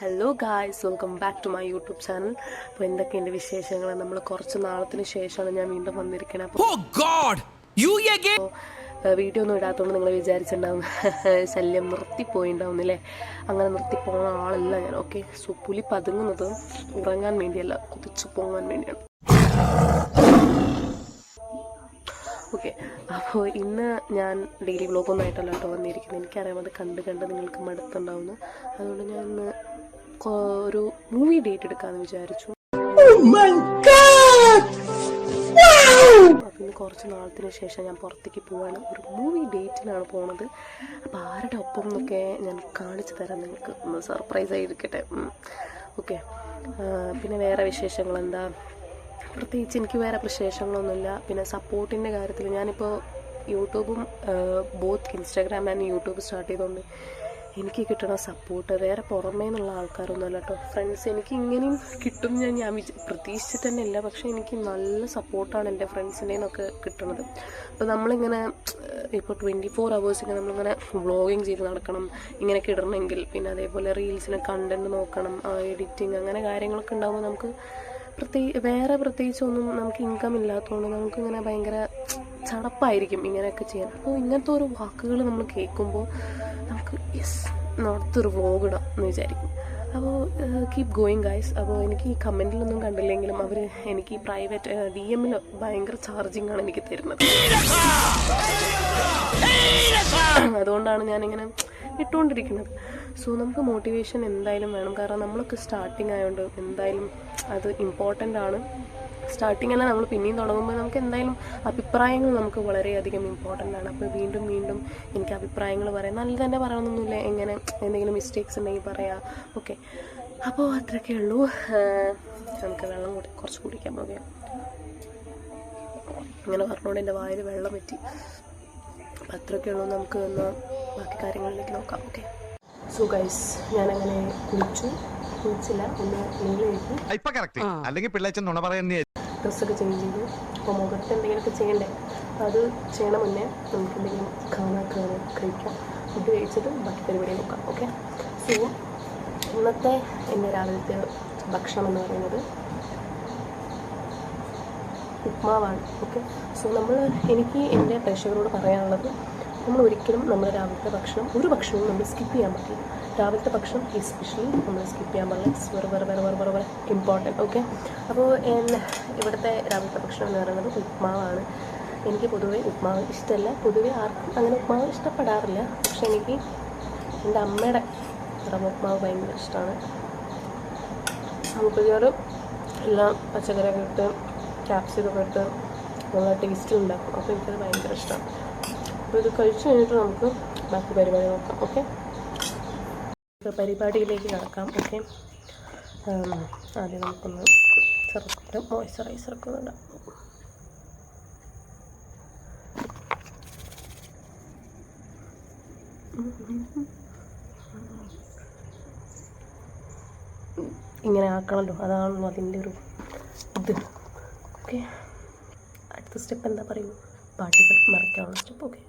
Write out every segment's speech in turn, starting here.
Hello guys, welcome back to my YouTube channel. അപ്പോൾ എന്തൊക്കെയുണ്ട് വിശേഷങ്ങൾ? നമ്മൾ കുറച്ച് നാളത്തിന് ശേഷമാണ് ഞാൻ വീണ്ടും വന്നിരിക്കുന്നത്. അപ്പോൾ വീഡിയോ ഒന്നും ഇടാത്തതുകൊണ്ട് നിങ്ങൾ വിചാരിച്ചിട്ടുണ്ടാവും ശല്യം നിർത്തിപ്പോയിണ്ടാവുന്നില്ലേ. അങ്ങനെ നിർത്തിപ്പോകുന്ന ആളല്ല ഞാൻ. ഓക്കെ, സോ പുലി പതുങ്ങുന്നത് ഉറങ്ങാൻ വേണ്ടിയല്ല, കുതിച്ചു പോകാൻ വേണ്ടിയാണ്. ഓക്കെ, അപ്പോൾ ഇന്ന് ഞാൻ ഡെയിലി വ്ളോഗൊന്നും ആയിട്ടല്ല കേട്ടോ വന്നിരിക്കുന്നത്. എനിക്കറിയാം അത് കണ്ട് നിങ്ങൾക്ക് മടുത്തുണ്ടാവുന്നു. അതുകൊണ്ട് ഞാൻ ഇന്ന് ഒരു മൂവി ഡേറ്റ് എടുക്കാമെന്ന് വിചാരിച്ചു. അപ്പം ഇന്ന് കുറച്ച് നാളത്തിന് ശേഷം ഞാൻ പുറത്തേക്ക് പോവാണ്. ഒരു മൂവി ഡേറ്റിനാണ് പോണത്. അപ്പോൾ ആരുടെ ഒപ്പം എന്നൊക്കെ ഞാൻ കാണിച്ചു തരാം നിങ്ങൾക്ക്. ഒന്ന് സർപ്രൈസായി ഇരിക്കട്ടെ. ഓക്കെ, പിന്നെ വേറെ വിശേഷങ്ങൾ എന്താ? പ്രത്യേകിച്ച് എനിക്ക് വേറെ വിശേഷങ്ങളൊന്നുമില്ല. പിന്നെ സപ്പോർട്ടിൻ്റെ കാര്യത്തിൽ ഞാനിപ്പോൾ യൂട്യൂബും both Instagram and YouTube start ചെയ്തുകൊണ്ട് എനിക്ക് കിട്ടുന്ന സപ്പോർട്ട് വേറെ പുറമേ നിന്നുള്ള ആൾക്കാരൊന്നുമല്ല കേട്ടോ. ഫ്രണ്ട്സ് എനിക്ക് ഇങ്ങനെയും കിട്ടും ഞാൻ പ്രതീക്ഷിച്ചിട്ട് തന്നെ ഇല്ല. പക്ഷേ എനിക്ക് നല്ല സപ്പോർട്ടാണ് എൻ്റെ ഫ്രണ്ട്സിൻ്റെ നിന്നൊക്കെ കിട്ടുന്നത്. അപ്പോൾ നമ്മളിങ്ങനെ ഇപ്പോൾ 24 hours ഇങ്ങനെ നമ്മളിങ്ങനെ വ്ളോഗിങ് ചെയ്ത് നടക്കണം, ഇങ്ങനെയൊക്കെ ഇടണമെങ്കിൽ. പിന്നെ അതേപോലെ റീൽസിന് കണ്ടൻറ്റ് നോക്കണം, എഡിറ്റിങ്, അങ്ങനെ കാര്യങ്ങളൊക്കെ ഉണ്ടാകുമ്പോൾ നമുക്ക് വേറെ പ്രത്യേകിച്ചൊന്നും നമുക്ക് ഇൻകം ഇല്ലാത്തതുകൊണ്ട് നമുക്കിങ്ങനെ ഭയങ്കര ചടപ്പായിരിക്കും ഇങ്ങനെയൊക്കെ ചെയ്യാൻ. അപ്പോൾ ഇങ്ങനത്തെ ഓരോ വാക്കുകൾ നമ്മൾ കേൾക്കുമ്പോൾ നമുക്ക് അടുത്തൊരു വ്ളോഗ് ഇടാം എന്ന് വിചാരിക്കും. അപ്പോൾ കീപ് ഗോയിങ് ഗൈസ്. അപ്പോൾ എനിക്ക് ഈ കമൻറ്റിലൊന്നും കണ്ടില്ലെങ്കിലും അവർ എനിക്ക് ഈ പ്രൈവറ്റ് DM-ൽ ഭയങ്കര ചാർജിങ് ആണ് എനിക്ക് തരുന്നത്. അതുകൊണ്ടാണ് ഞാനിങ്ങനെ ഇട്ടുകൊണ്ടിരിക്കുന്നത്. സോ നമുക്ക് മോട്ടിവേഷൻ എന്തായാലും വേണം. കാരണം നമ്മളൊക്കെ സ്റ്റാർട്ടിങ് ആയതുകൊണ്ട് എന്തായാലും അത് ഇമ്പോർട്ടൻ്റ് ആണ്. സ്റ്റാർട്ടിങ് തന്നെ നമ്മൾ പിന്നെയും തുടങ്ങുമ്പോൾ നമുക്ക് എന്തായാലും അഭിപ്രായങ്ങൾ നമുക്ക് വളരെയധികം ഇമ്പോർട്ടൻ്റ് ആണ്. അപ്പോൾ വീണ്ടും എനിക്ക് അഭിപ്രായങ്ങൾ പറയാം. നല്ല തന്നെ പറയണമെന്നൊന്നുമില്ല. എങ്ങനെ എന്തെങ്കിലും മിസ്റ്റേക്സ് ഉണ്ടെങ്കിൽ പറയാം. ഓക്കെ, അപ്പോൾ അത്രയൊക്കെ ഉള്ളൂ. നമുക്ക് വെള്ളം കുറച്ച് കുടിക്കാൻ പോകാം. അങ്ങനെ പറഞ്ഞുകൊണ്ട് എൻ്റെ വായിൽ വെള്ളം പറ്റി. അപ്പം അത്രയൊക്കെ ഉള്ളൂ. നമുക്ക് ഒന്ന് ബാക്കി കാര്യങ്ങളിലേക്ക് നോക്കാം. ഓക്കെ, സോ ഗൈസ്, ഞാനങ്ങനെ കുളിച്ചില്ല, ഒന്ന് ഡ്രസ്സൊക്കെ ചേഞ്ച് ചെയ്തു. അപ്പോൾ മുഖത്ത് എന്തെങ്കിലുമൊക്കെ ചെയ്യണ്ടേ, അത് ചെയ്യണ മുന്നേ നമുക്ക് എന്തെങ്കിലും കഴിക്കാം. ഫുഡ് കഴിച്ചിട്ട് ബാക്കി പരിപാടി നോക്കാം. ഓക്കെ, സോ ഇന്നത്തെ എൻ്റെ രാവിലത്തെ ഭക്ഷണം എന്ന് പറയുന്നത് ഉപ്മാവാണ്. ഓക്കെ, സോ എനിക്ക് എൻ്റെ പ്രേക്ഷകരോട് പറയാനുള്ളത്, നമ്മൾ ഒരിക്കലും നമ്മുടെ രാവിലത്തെ ഭക്ഷണം ഒരു ഭക്ഷണവും നമ്മൾ സ്കിപ്പ് ചെയ്യാൻ പറ്റില്ല. രാവിലത്തെ ഭക്ഷണം എസ്പെഷ്യലി നമ്മൾ സ്കിപ്പ് ചെയ്യാൻ പാടില്ല. It's very important. ഓക്കെ, അപ്പോൾ ഇവിടുത്തെ രാവിലത്തെ ഭക്ഷണം എന്ന് പറയുന്നത് ഉപ്മാവാണ്. എനിക്ക് പൊതുവേ ഉപ്മാവ് ഇഷ്ടമല്ല. പൊതുവേ ആർക്കും അങ്ങനെ ഉപ്മാവ് ഇഷ്ടപ്പെടാറില്ല. പക്ഷെ എനിക്ക് എൻ്റെ അമ്മയുടെ റവ ഉപ്മാവ് ഭയങ്കര ഇഷ്ടമാണ്. മൂപ്പതിയോട് എല്ലാം പച്ചക്കറിയൊക്കെ ഇട്ട് ക്യാപ്സിക്കൊക്കെ ഇട്ട് നല്ല ടേസ്റ്റിലുണ്ടാക്കും. അപ്പോൾ എനിക്കത് ഭയങ്കര ഇഷ്ടമാണ്. അപ്പോൾ ഇത് കഴിച്ച് കഴിഞ്ഞിട്ട് നമുക്ക് ബാക്കി പരിപാടി നോക്കാം. ഓക്കെ, പരിപാടിയിലേക്ക് കിടക്കാം. ഓക്കെ, ആദ്യം നമുക്കൊന്ന് ചെറുപ്പം മോയ്സ്ചറൈസറൊക്കെ ഒന്ന് ഇടാം. ഇങ്ങനെ ആക്കണമല്ലോ, അതാണല്ലോ അതിൻ്റെ ഒരു ഇത്. ഓക്കെ, അടുത്ത സ്റ്റെപ്പ് എന്താ പറയുക? പാട്ടുകൾ മറക്കാനുള്ള സ്റ്റെപ്പ്. ഓക്കെ,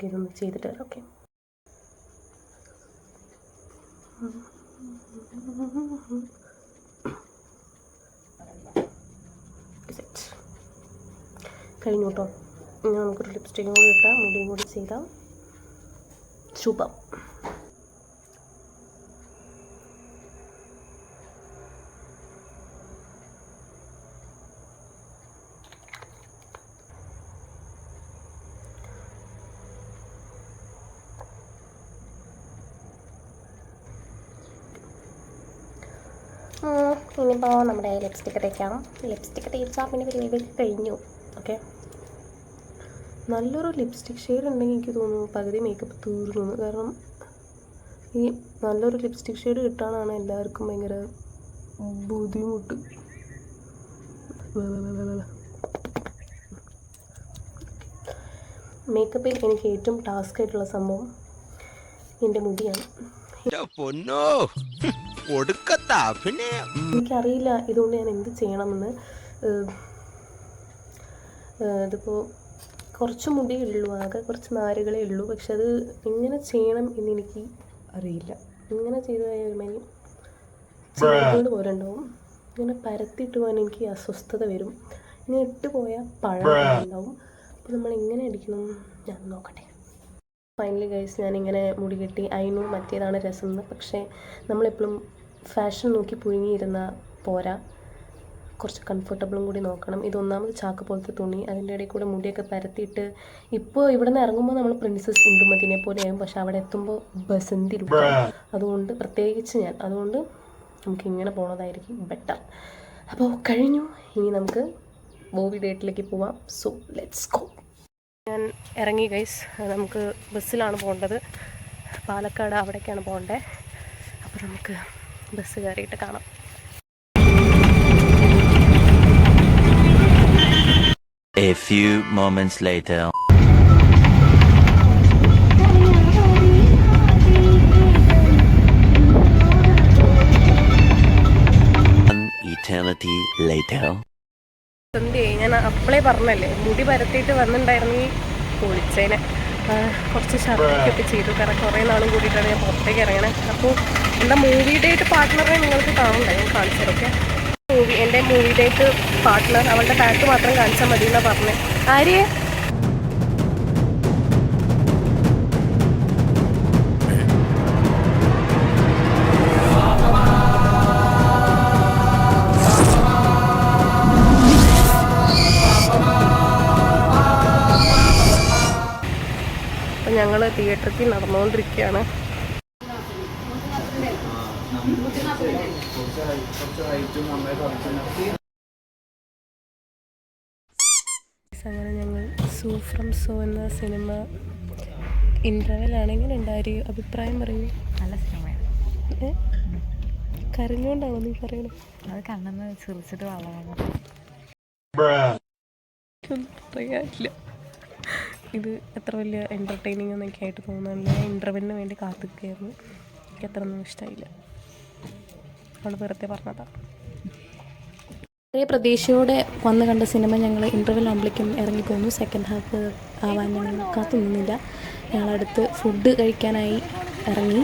ഇതൊന്ന് ചെയ്തിട്ട് വരാം. ഓക്കെ, കഴിഞ്ഞു കേട്ടോ. നമുക്കൊരു ലിപ്സ്റ്റിക്കും കൂടി ഇട്ടാൽ മുടിയും കൂടി ചെയ്താൽ ശുഭം. ഇനിയിപ്പോൾ നമ്മുടെ ലിപ്സ്റ്റിക്ക് തേക്കാം. ലിപ്സ്റ്റിക്ക് തേച്ചാൽ പിന്നെ പരിപാടി കഴിഞ്ഞു. ഓക്കെ, നല്ലൊരു ലിപ്സ്റ്റിക് ഷെയ്ഡ് ഉണ്ടെങ്കിൽ എനിക്ക് തോന്നുന്നു പകുതി മേക്കപ്പ് തീർന്നു. കാരണം ഈ നല്ലൊരു ലിപ്സ്റ്റിക് ഷെയ്ഡ് കിട്ടാനാണ് എല്ലാവർക്കും ഭയങ്കര ബുദ്ധിമുട്ട്. മേക്കപ്പിൽ എനിക്ക് ഏറ്റവും ടാസ്ക് ആയിട്ടുള്ള സംഭവം എൻ്റെ മുടിയാണ്. എനിക്കറിയില്ല ഇതുകൊണ്ട് ഞാൻ എന്ത് ചെയ്യണമെന്ന്. ഇതിപ്പോൾ കുറച്ച് മുടിയേ ഉള്ളൂ, ആകെ കുറച്ച് നാരുകളേ ഉള്ളൂ. പക്ഷെ അത് എങ്ങനെ ചെയ്യണം എന്നെനിക്ക് അറിയില്ല. ഇങ്ങനെ ചെയ്ത് കഴിഞ്ഞാൽ ഒരുമാതിരി ചെറുകൾ പോലെ ഉണ്ടാവും. ഇങ്ങനെ പരത്തിയിട്ട് പോകാൻ എനിക്ക് അസ്വസ്ഥത വരും. ഇങ്ങനെ ഇട്ട് പോയാൽ പഴം ഉണ്ടാവും. അപ്പോൾ നമ്മൾ എങ്ങനെ അടിക്കണം ഞാൻ നോക്കട്ടെ. ഫൈനലി ഗൈസ് ഞാനിങ്ങനെ മുടി കെട്ടി. അതിനു മറ്റേതാണ് രസം എന്ന്. പക്ഷേ നമ്മളെപ്പോഴും ഫാഷൻ നോക്കി പുഴുങ്ങിയിരുന്ന പോരാ, കുറച്ച് കംഫർട്ടബിളും കൂടി നോക്കണം. ഇതൊന്നാമത് ചാക്ക് പോലത്തെ തുണി, അതിൻ്റെ ഇടയിൽ കൂടെ മുടിയൊക്കെ പരത്തിയിട്ട് ഇപ്പോൾ ഇവിടെ നിന്ന് ഇറങ്ങുമ്പോൾ നമ്മൾ പ്രിൻസസ് ഇന്ദുമതിനെ പോലെയാകും. പക്ഷെ അവിടെ എത്തുമ്പോൾ ബസന്തി ലുക്കാണ്. അതുകൊണ്ട് പ്രത്യേകിച്ച് അതുകൊണ്ട് നമുക്ക് ഇങ്ങനെ പോണതായിരിക്കും ബെറ്റർ. അപ്പോൾ കഴിഞ്ഞു. ഇനി നമുക്ക് മൂവി ഡേറ്റിലേക്ക് പോവാം. So let's go. ഞാൻ ഇറങ്ങി ഗൈസ്. നമുക്ക് ബസ്സിലാണ് പോകേണ്ടത്. പാലക്കാട് അവിടേക്കാണ് പോകേണ്ടത്. അപ്പോൾ നമുക്ക് ബസ് കയറിയിട്ട് കാണാം. A few moments later. An eternity later. സന്ധ്യയായി. ഞാൻ അപ്പളേ പറഞ്ഞല്ലേ മുടി പരത്തിയിട്ട് വന്നിട്ടുണ്ടായിരുന്നെങ്കിൽ പൊളിച്ചേനെ. കുറച്ച് ഷർട്ടൊക്കെ ചെയ്തു. കാരണം കുറേ നാളും കൂടിയിട്ടാണ് ഞാൻ പുറത്തേക്ക് ഇറങ്ങണേ. അപ്പോൾ എന്താ മൂവി ഡേറ്റ് പാർട്ട്ണറെ നിങ്ങൾക്ക് കാണണ്ടേ, ഞാൻ കാണിച്ചതൊക്കെ. എൻ്റെ മൂവി ഡേറ്റ് പാർട്ട്ണർ അവളുടെ ബാക്ക് മാത്രം കാണിച്ചാൽ മതി എന്നാണ് പറഞ്ഞത്. ആര്യ അപ്പം ഞങ്ങൾ തിയേറ്ററിൽ നടന്നുകൊണ്ടിരിക്കുകയാണ്. അങ്ങനെ ഞങ്ങൾ സൂ ഫ്രം സോ എന്ന സിനിമ ഇൻ്റർവെല്ലാണ്. എങ്ങനെ ഉണ്ടായി അഭിപ്രായം പറയൂ? നല്ല സിനിമയാണ്. കരഞ്ഞുകൊണ്ടാണോ നീ പറയണത്? അത് കണ്ണെന്ന് ചിരിച്ചിട്ട് വളരാണ്. പറയാനില്ല. ഇത് എത്ര വലിയ എൻ്റർടൈനിങ് എന്നൊക്കെ ആയിട്ട് തോന്നുന്നില്ല. ഞാൻ ഇൻ്റർവെല്ലിന് വേണ്ടി കാത്തിരിക്കുകയായിരുന്നു. എനിക്ക് അത്രയൊന്നും ഇഷ്ടമായില്ല. അവൾ വെറുതെ പറഞ്ഞതാണ്. വളരെ പ്രതീക്ഷയോടെ വന്ന് കണ്ട സിനിമ ഞങ്ങൾ ഇൻ്റർവെൽ ആകുമ്പോഴേക്കും ഇറങ്ങിപ്പോന്നു. സെക്കൻഡ് ഹാഫ് ആവാൻ ഞങ്ങൾ കാത്തു നിന്നില്ല. ഞങ്ങളടുത്ത് ഫുഡ് കഴിക്കാനായി ഇറങ്ങി.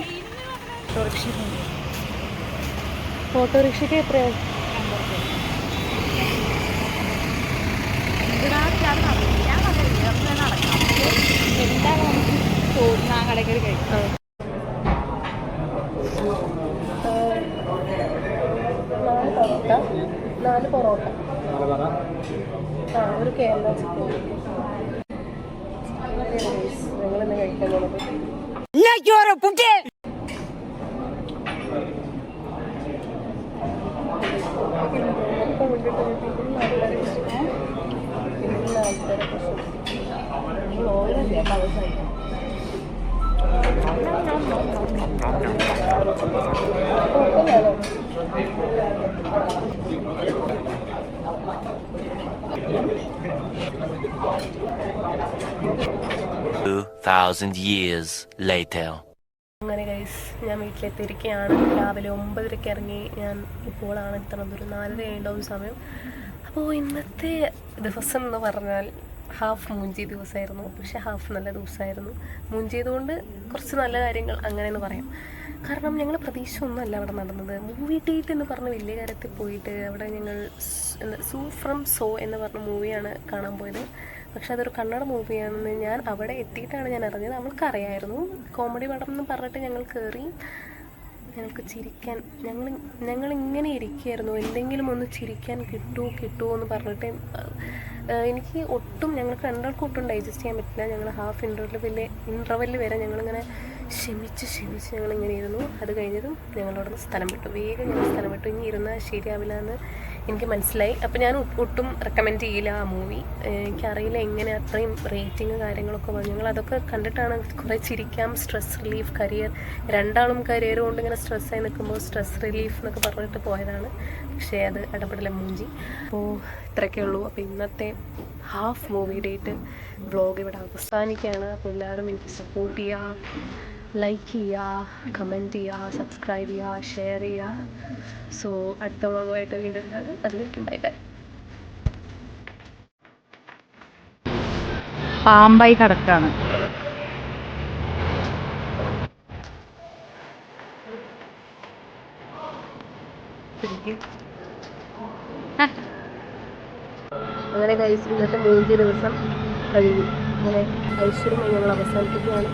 ഓട്ടോറിക്ഷയ്ക്ക് എത്രയാവും? കടക്കറി കഴിക്കാം. 4 പൊറോട്ട, ഒരു കേരള ചിക്കൻ. ഞങ്ങളിന്ന് കഴിക്കാൻ പോകുന്നത് years later. അങ്ങനെ ഗൈസ് ഞാൻ വീട്ടിലെത്തിയിരിക്കുകയാണ്. രാവിലെ 9:30 ഇറങ്ങി. ഞാൻ ഇപ്പോഴാണ് എത്തുന്നത്. ഒരു 4:30 ഉണ്ടാവും സമയം. അപ്പോൾ ഇന്നത്തെ ദിവസം എന്ന് പറഞ്ഞാൽ ഹാഫ് മൂഞ്ചി ദിവസമായിരുന്നു. പക്ഷെ ഹാഫ് നല്ല ദിവസമായിരുന്നു. മൂഞ്ചിയതുകൊണ്ട് കുറച്ച് നല്ല കാര്യങ്ങൾ അങ്ങനെയെന്ന് പറയാം. കാരണം ഞങ്ങൾ പ്രതീക്ഷ ഒന്നുമല്ല അവിടെ നടന്നത്. മൂവി ഡേറ്റ് എന്ന് പറഞ്ഞ വലിയ കാര്യത്തിൽ പോയിട്ട് അവിടെ ഞങ്ങൾ സൂ ഫ്രം സോ എന്ന് പറഞ്ഞ മൂവിയാണ് കാണാൻ പോയത്. പക്ഷെ അതൊരു കന്നഡ മൂവിയാണെന്ന് ഞാൻ അവിടെ എത്തിയിട്ടാണ് ഞാൻ അറിഞ്ഞത്. അവൾക്കറിയായിരുന്നു. കോമഡി പടം എന്ന് പറഞ്ഞിട്ട് ഞങ്ങൾ കയറി. ഞങ്ങൾക്ക് ചിരിക്കാൻ ഞങ്ങളിങ്ങനെ ഇരിക്കുകയായിരുന്നു. എന്തെങ്കിലും ഒന്ന് ചിരിക്കാൻ കിട്ടുമോ എന്ന് പറഞ്ഞിട്ട് എനിക്ക് ഒട്ടും ഞങ്ങൾക്ക് രണ്ടാൾക്കും ഒട്ടും ഡൈജസ്റ്റ് ചെയ്യാൻ പറ്റില്ല. ഞങ്ങൾ ഹാഫ് ഇൻ്റർവെല്ല് വരെ ഞങ്ങളിങ്ങനെ ക്ഷമിച്ച് ഞങ്ങളിങ്ങനെ ഇരുന്നു. അത് കഴിഞ്ഞതും ഞങ്ങളവിടെ നിന്ന് സ്ഥലം വിട്ടു. വേഗം ഞങ്ങൾ സ്ഥലം വിട്ടു. ഇനി ഇരുന്നാൽ ശരിയാവില്ല എന്ന് എനിക്ക് മനസ്സിലായി. അപ്പോൾ ഞാൻ ഒട്ടും റെക്കമെൻഡ് ചെയ്യില്ല ആ മൂവി. എനിക്കറിയില്ല എങ്ങനെ അത്രയും റേറ്റിംഗ് കാര്യങ്ങളൊക്കെ വന്നു. ഞങ്ങൾ അതൊക്കെ കണ്ടിട്ടാണ് കുറേ ചിരിക്കാം, സ്ട്രെസ് റിലീഫ്, രണ്ടാളും കരിയർ കൊണ്ട് ഇങ്ങനെ സ്ട്രെസ്സായി നിൽക്കുമ്പോൾ സ്ട്രെസ് റിലീഫ് എന്നൊക്കെ പറഞ്ഞിട്ട് പോയതാണ്. പക്ഷേ അത് ഇടപെടല മൂഞ്ചി. അപ്പോൾ ഇത്രയൊക്കെ ഉള്ളൂ. അപ്പോൾ ഇന്നത്തെ ഹാഫ് മൂവി ഡേറ്റ് വ്ളോഗ് ഇവിടെ അവസാനിക്കുകയാണ്. അപ്പോൾ എല്ലാവരും എനിക്ക് സപ്പോർട്ട് ചെയ്യുക, ലൈക്ക് ചെയ്യുക, കമൻറ്റ് ചെയ്യുക, സബ്സ്ക്രൈബ് ചെയ്യുക, ഷെയർ ചെയ്യുക. സോ അടുത്ത വ്ളോഗുമായിട്ട് വീണ്ടും അതിലേക്ക് ബൈ ബൈ. പാമ്പായി കിടക്കാണ്. അങ്ങനെ കഴിച്ച് ഇന്നത്തെ 3 ദിവസം കഴിഞ്ഞു. അങ്ങനെ ഐശ്വര്യമായി ഞങ്ങൾ അവസാനിപ്പിക്കുകയാണ്.